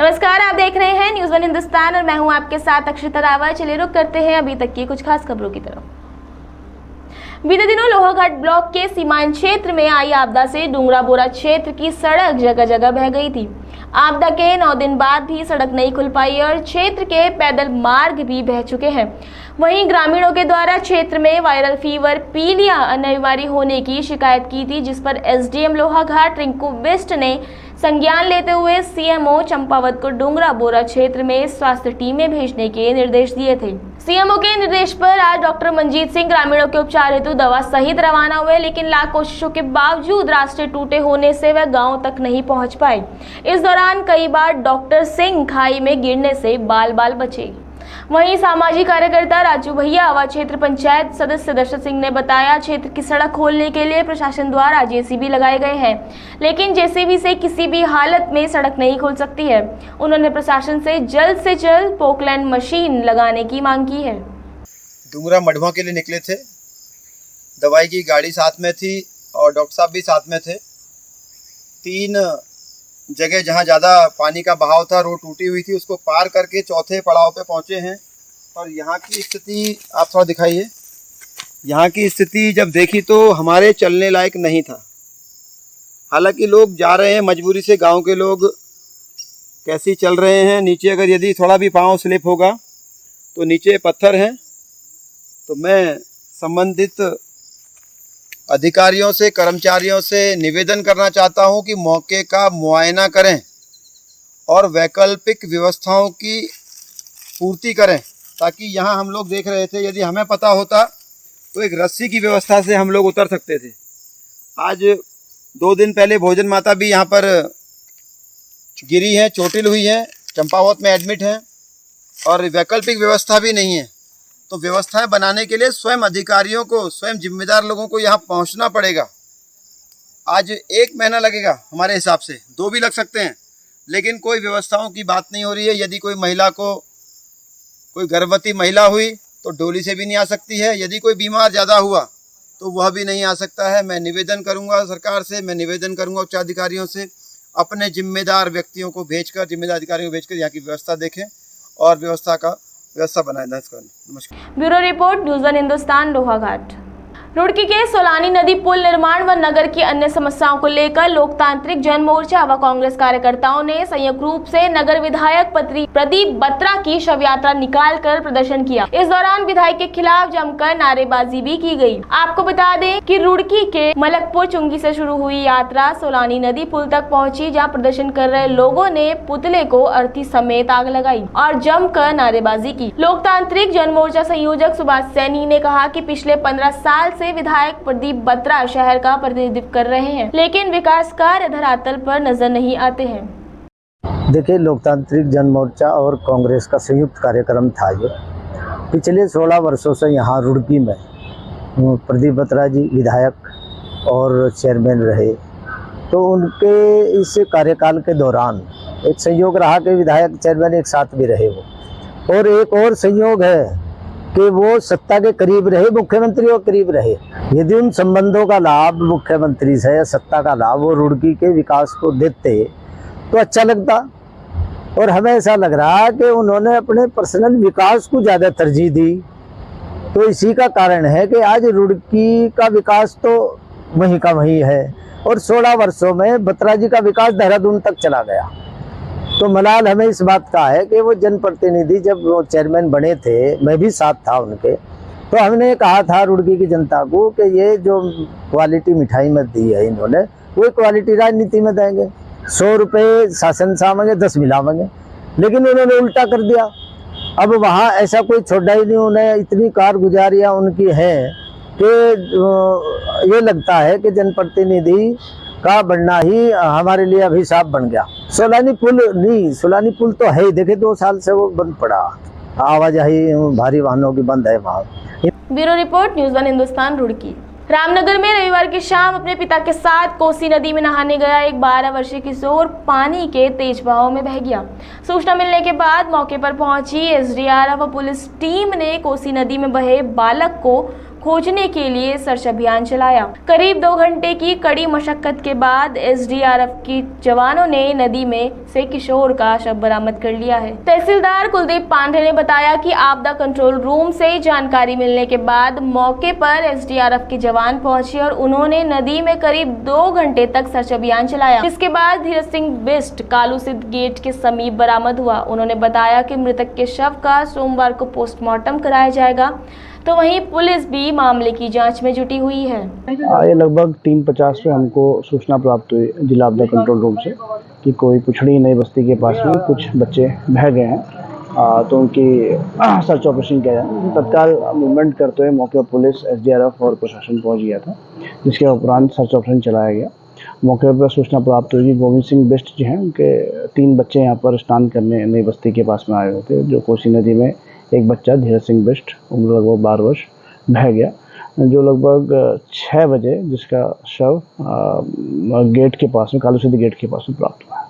नमस्कार, आप देख रहे हैं न्यूज़ वन हिंदुस्तान और मैं हूं आपके साथ अक्षिता रावत। चलिए रुक करते हैं अभी तक की कुछ खास खबरों की तरफ। बीते दिनों लोहाघाट ब्लॉक के सीमांत क्षेत्र में आई आपदा से डूंगरा बोरा क्षेत्र की सड़क जगह जगह बह गई थी। आपदा के 9 दिन बाद भी सड़क नहीं खुल पाई और क्षेत्र के पैदल मार्ग भी बह चुके हैं। वहीं ग्रामीणों के द्वारा क्षेत्र में वायरल फीवर, पीलिया अन्य बीमारी होने की शिकायत की थी, जिस पर एसडीएम लोहाघाट रिंकू बिष्ट ने संज्ञान लेते हुए सीएमओ चंपावत को डूंगरा बोरा क्षेत्र में स्वास्थ्य टीमें भेजने के निर्देश दिए थे। सीएमओ के निर्देश पर आज डॉक्टर मंजीत सिंह ग्रामीणों के उपचार हेतु दवा सहित रवाना हुए, लेकिन लाख कोशिशों के बावजूद रास्ते टूटे होने से वह गांव तक नहीं पहुंच पाए। इस दौरान कई बार डॉक्टर सिंह खाई में गिरने से बाल बाल बचे। वहीं सामाजिक कार्यकर्ता राजू भैया व क्षेत्र पंचायत सदस्य दर्शक सिंह ने बताया, क्षेत्र की सड़क खोलने के लिए प्रशासन द्वारा जेसीबी लगाए गए हैं, लेकिन जेसीबी से किसी भी हालत में सड़क नहीं खुल सकती है। उन्होंने प्रशासन से जल्द पोकलैंड मशीन लगाने की मांग की है। डूंगरा मढ़वा के लिए निकले थे, दवाई की गाड़ी साथ में थी और डॉक्टर साहब भी साथ में थे। 3 जगह जहाँ ज़्यादा पानी का बहाव था, रोड टूटी हुई थी, उसको पार करके चौथे पड़ाव पे पहुँचे हैं। और यहाँ की स्थिति आप थोड़ा दिखाइए। यहाँ की स्थिति जब देखी तो हमारे चलने लायक नहीं था। हालांकि लोग जा रहे हैं मजबूरी से, गांव के लोग कैसे चल रहे हैं। नीचे अगर यदि थोड़ा भी पाँव स्लिप होगा तो नीचे पत्थर हैं। तो मैं संबंधित अधिकारियों से, कर्मचारियों से निवेदन करना चाहता हूं कि मौके का मुआयना करें और वैकल्पिक व्यवस्थाओं की पूर्ति करें, ताकि यहां हम लोग देख रहे थे, यदि हमें पता होता तो एक रस्सी की व्यवस्था से हम लोग उतर सकते थे। आज 2 दिन पहले भोजन माता भी यहां पर गिरी हैं, चोटिल हुई हैं, चंपावत में एडमिट हैं और वैकल्पिक व्यवस्था भी नहीं है। तो व्यवस्थाएं बनाने के लिए स्वयं अधिकारियों को, स्वयं जिम्मेदार लोगों को यहाँ पहुँचना पड़ेगा। आज 1 महीना लगेगा हमारे हिसाब से, 2 भी लग सकते हैं, लेकिन कोई व्यवस्थाओं की बात नहीं हो रही है। यदि कोई महिला को, कोई गर्भवती महिला हुई तो डोली से भी नहीं आ सकती है। यदि कोई बीमार ज़्यादा हुआ तो वह भी नहीं आ सकता है। मैं निवेदन करूँगा सरकार से, मैं निवेदन करूँगा उच्च अधिकारियों से, अपने जिम्मेदार व्यक्तियों को भेजकर, जिम्मेदार अधिकारियों को भेजकर यहाँ की व्यवस्था देखें और व्यवस्था बनाए। नमस्कार। Bureau report, news one Hindustan, Lohaghat. Roorkee के सोलानी नदी पुल निर्माण व नगर की अन्य समस्याओं को लेकर लोकतांत्रिक जनमोर्चा व कांग्रेस कार्यकर्ताओं ने संयुक्त रूप से नगर विधायक प्रदीप बत्रा की शव यात्रा निकालकर प्रदर्शन किया। इस दौरान विधायक के खिलाफ जमकर नारेबाजी भी की गई। आपको बता दें कि रुड़की के मलकपुर चुंगी से शुरू हुई यात्रा सोलानी नदी पुल तक पहुंची, जहां प्रदर्शन कर रहे लोगों ने पुतले को अर्थी समेत आग लगाई और जमकर नारेबाजी की। लोकतांत्रिक जनमोर्चा संयोजक सुभाष सैनी ने कहा कि पिछले 15 साल से विधायक प्रदीप बत्रा शहर का प्रतिनिधित्व कर रहे हैं, लेकिन विकास कार्य धरातल पर नजर नहीं आते हैं। देखिए, लोकतांत्रिक जनमोर्चा और कांग्रेस का संयुक्त कार्यक्रम था। ये पिछले 16 वर्षों से यहाँ रुड़की में प्रदीप बत्रा जी विधायक और चेयरमैन रहे। तो उनके इस कार्यकाल के दौरान एक संयोग रहा कि विधायक चेयरमैन एक साथ भी रहे वो, और एक और संयोग है कि वो सत्ता के करीब रहे, मुख्यमंत्री के करीब रहे। यदि उन संबंधों का लाभ मुख्यमंत्री से या सत्ता का लाभ वो रुड़की के विकास को देते तो अच्छा लगता, और हमें ऐसा लग रहा कि उन्होंने अपने पर्सनल विकास को ज़्यादा तरजीह दी। तो इसी का कारण है कि आज रुड़की का विकास तो वहीं का वहीं है, और 16 वर्षों में बत्रा जी का विकास देहरादून तक चला गया। तो मलाल हमें इस बात का है कि वो जनप्रतिनिधि जब वो चेयरमैन बने थे, मैं भी साथ था उनके, तो हमने कहा था रुड़की की जनता को कि ये जो क्वालिटी मिठाई में दी है इन्होंने, वो क्वालिटी राजनीति में देंगे। 100 रुपये शासन से मांगे, 10 मिलावेंगे, लेकिन उन्होंने उल्टा कर दिया। अब वहाँ ऐसा कोई छोड़ा ही नहीं। उन्हें इतनी कारगुजारियाँ उनकी हैं कि ये लगता है कि जनप्रतिनिधि का बनना ही हमारे लिए अभिशाप बन गया। सोलानी पुल नहीं, सोलानी पुल तो है ही, देखे 2 साल से वो बंद पड़ा, आवाजाही भारी वाहनों की बंद है वहाँ। Bureau report, news one Hindustan, Roorkee. Ramnagar में रविवार की शाम अपने पिता के साथ कोसी नदी में नहाने गया एक 12 वर्षीय किशोर पानी के तेज बहाव में बह गया। सूचना मिलने के बाद मौके पर पहुंची एसडीआरएफ व पुलिस टीम ने कोसी नदी में बहे बालक को खोजने के लिए सर्च अभियान चलाया। करीब 2 घंटे की कड़ी मशक्कत के बाद एसडीआरएफ की जवानों ने नदी में से किशोर का शव बरामद कर लिया है। तहसीलदार कुलदीप पांडे ने बताया कि आपदा कंट्रोल रूम से जानकारी मिलने के बाद मौके पर एसडीआरएफ के जवान पहुंचे और उन्होंने नदी में करीब 2 घंटे तक सर्च अभियान चलाया। इसके बाद धीरज सिंह बिष्ट कालूसिद्ध गेट के समीप बरामद हुआ। उन्होंने बताया कि मृतक के शव का सोमवार को पोस्टमार्टम कराया जाएगा। तो वहीं पुलिस भी मामले की जांच में जुटी हुई है। ये लगभग 3:50 पे हमको सूचना प्राप्त हुई जिला आपदा कंट्रोल रूम से कि कोई पुछड़ी नई बस्ती के पास में कुछ बच्चे बह गए हैं, तो उनकी सर्च ऑपरेशन किया जाए। तत्काल मूवमेंट करते हुए मौके पर पुलिस, एसडीआरएफ और प्रशासन पहुंच गया था, जिसके उपरांत सर्च ऑपरेशन चलाया गया। मौके पर सूचना प्राप्त हुई कि गोविंद सिंह बिष्ट जी हैं, उनके 3 बच्चे यहाँ पर स्नान करने नई बस्ती के पास में आए हुए थे, जो कोसी नदी में एक बच्चा धीरज सिंह बिष्ट उम्र लगभग 12 वर्ष बह गया, जो लगभग 6 बजे जिसका शव गेट के पास में कालूसिद्ध गेट के पास में प्राप्त हुआ।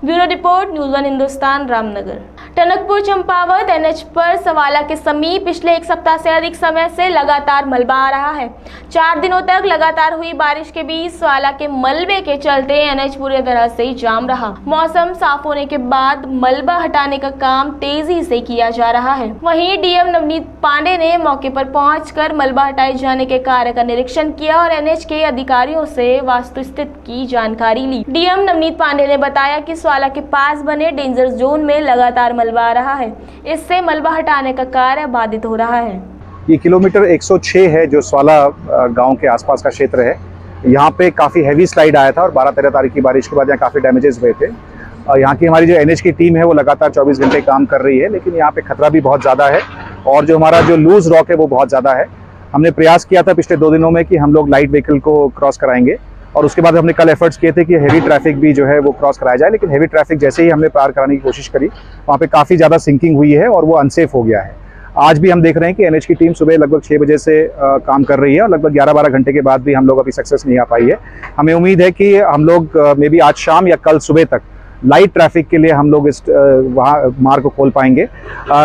Bureau report, news one Hindustan, Ramnagar. Tanakpur Champawat NH पर सवाला के समीप पिछले 1 सप्ताह से अधिक समय से लगातार मलबा आ रहा है। 4 दिनों तक लगातार हुई बारिश के बीच सवाला के मलबे के चलते एनएच पूरी तरह से जाम रहा। मौसम साफ होने के बाद मलबा हटाने का काम तेजी से किया जा रहा है। वहीं डीएम नवनीत पांडे ने मौके पर पहुंचकर मलबा हटाए जाने के कार्य का निरीक्षण किया और एनएच के अधिकारियों से वास्तुस्थिति की जानकारी ली। डीएम नवनीत पांडे ने बताया कि सवाला के पास बने डेंजर जोन में लगातार मलबा आ रहा है, इससे मलबा हटाने का कार्य बाधित हो रहा है। ये किलोमीटर 106 है जो स्वाला गांव के आसपास का क्षेत्र है। यहाँ पे काफ़ी हैवी स्लाइड आया था और 12-13 तारीख की बारिश के बाद यहाँ काफ़ी डैमेजेस हुए थे। यहाँ की हमारी जो एनएच की टीम है वो लगातार 24 घंटे काम कर रही है, लेकिन यहाँ पे खतरा भी बहुत ज़्यादा है और जो हमारा जो लूज रॉक है वो बहुत ज़्यादा है। हमने प्रयास किया था पिछले 2 दिनों में कि हम लोग लाइट व्हीकल को क्रॉस कराएंगे और उसके बाद हमने कल एफर्ट्स किए थे कि हेवी ट्रैफिक भी जो है वो क्रॉस कराया जाए, लेकिन हेवी ट्रैफिक जैसे ही हमने पार कराने की कोशिश करी वहाँ पे काफ़ी ज़्यादा सिंकिंग हुई है और वो अनसेफ हो गया है। आज भी हम देख रहे हैं कि एनएच की टीम सुबह लगभग 6 बजे से काम कर रही है और लगभग 11-12 घंटे के बाद भी हम लोग अभी सक्सेस नहीं आ पाई है। हमें उम्मीद है कि हम लोग मे बी आज शाम या कल सुबह तक लाइट ट्रैफिक के लिए हम लोग इस वहाँ मार्ग को खोल पाएंगे,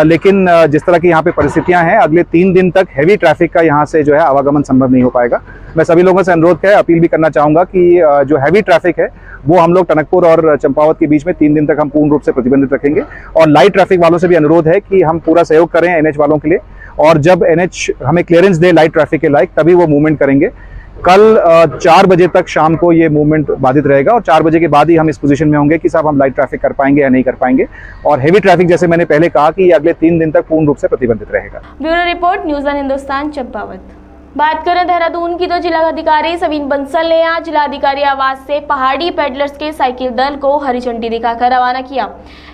लेकिन जिस तरह की यहाँ पे परिस्थितियाँ हैं अगले 3 दिन तक हैवी ट्रैफिक का यहाँ से जो है आवागमन संभव नहीं हो पाएगा। मैं सभी लोगों से अनुरोध किया, अपील भी करना चाहूँगा कि जो हैवी ट्रैफिक है वो हम लोग टनकपुर और चंपावत के बीच में 3 दिन तक हम पूर्ण रूप से प्रतिबंधित रखेंगे और लाइट ट्रैफिक वालों से भी अनुरोध है कि हम पूरा सहयोग करें एनएच वालों के लिए और जब एनएच हमें क्लियरेंस दे लाइट ट्रैफिक के लायक तभी वो मूवमेंट करेंगे। कल 4 बजे तक शाम को ये मूवमेंट बाधित रहेगा और 4 बजे के बाद ही हम इस पोजीशन में होंगे कि साहब हम लाइट ट्रैफिक कर पाएंगे या नहीं कर पाएंगे और हेवी ट्रैफिक जैसे मैंने पहले कहा कि ये अगले 3 दिन तक पूर्ण रूप से प्रतिबंधित रहेगा। Bureau report, news one Hindustan, Champawat. बात करें देहरादून की तो जिलाधिकारी सवीन बंसल ने आज जिलाधिकारी आवास से पहाड़ी पैडलर्स के साइकिल दल को हरी झंडी दिखाकर रवाना किया।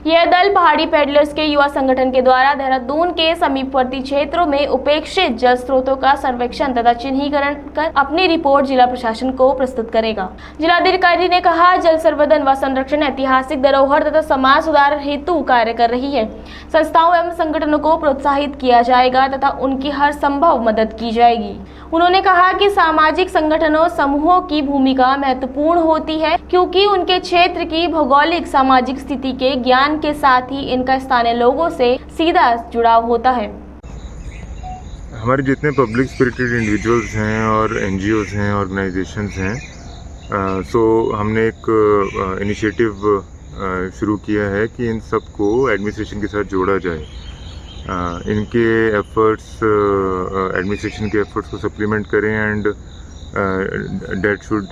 यह दल पहाड़ी पैडलर्स के युवा संगठन के द्वारा देहरादून के समीपवर्ती क्षेत्रों में उपेक्षित जल स्रोतों का सर्वेक्षण तथा चिन्हीकरण कर अपनी रिपोर्ट जिला प्रशासन को प्रस्तुत करेगा। जिलाधिकारी ने कहा, जल संवर्धन व संरक्षण ऐतिहासिक धरोहर तथा समाज सुधार हेतु कार्य कर रही है। संस्थाओं एवं संगठनों को प्रोत्साहित किया जाएगा तथा उनकी हर संभव मदद की जाएगी। उन्होंने कहा कि सामाजिक संगठनों समूहों की भूमिका महत्वपूर्ण होती है क्योंकि उनके क्षेत्र की भौगोलिक सामाजिक स्थिति के ज्ञान के साथ ही इनका स्थानीय लोगों से सीधा जुड़ाव होता है। हमारे जितने पब्लिक स्पिरिटेड इंडिविजुअल्स हैं और एनजीओज हैं, ऑर्गेनाइजेशंस हैं, सो हमने एक इनिशिएटिव शुरू किया है कि इन सबको एडमिनिस्ट्रेशन के साथ जोड़ा जाए। इनके एफर्ट्स एडमिनिस्ट्रेशन के एफर्ट्स को सप्लीमेंट करें and that should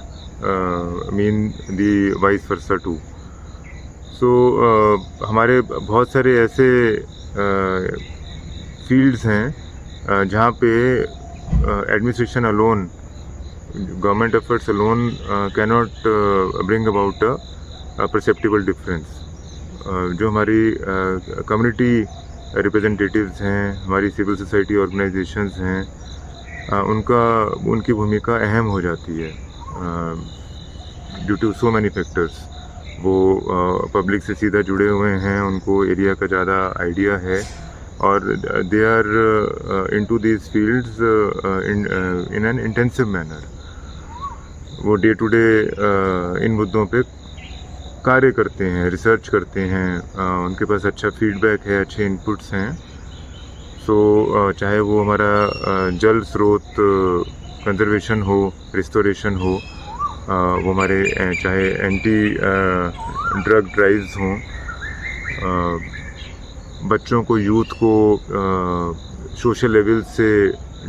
mean the vice versa too. So हमारे बहुत सारे ऐसे फील्ड्स हैं जहाँ पे administration alone, government efforts alone cannot bring about a perceptible difference. जो हमारी कम्युनिटी रिप्रेजेंटेटिव्स हैं, हमारी सिविल सोसाइटी ऑर्गेनाइजेशंस हैं, उनकी भूमिका अहम हो जाती है due to so many factors. वो पब्लिक से सीधा जुड़े हुए हैं, उनको एरिया का ज़्यादा आइडिया है और they are into these fields in an intensive manner. वो डे टू डे इन मुद्दों पे कार्य करते हैं, रिसर्च करते हैं, उनके पास अच्छा फीडबैक है, अच्छे इनपुट्स हैं। सो चाहे वो हमारा जल स्रोत कंजर्वेशन हो, रिस्टोरेशन हो, वो हमारे चाहे एंटी ड्रग ड्राइव्स हों, बच्चों को, यूथ को सोशल लेवल से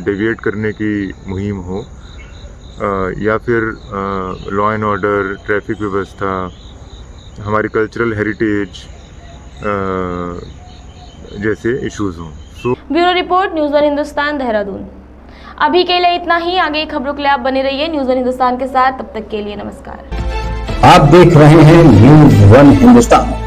डेविएट करने की मुहिम हो, या फिर लॉ एंड ऑर्डर, ट्रैफिक व्यवस्था, हमारी कल्चरल हेरिटेज जैसे इश्यूज हों। Bureau report, news one Hindustan, Dehradun. अभी के लिए इतना ही। आगे की खबरों के लिए आप बने रहिए न्यूज़ वन हिंदुस्तान के साथ। तब तक के लिए नमस्कार। आप देख रहे हैं न्यूज़ वन हिंदुस्तान।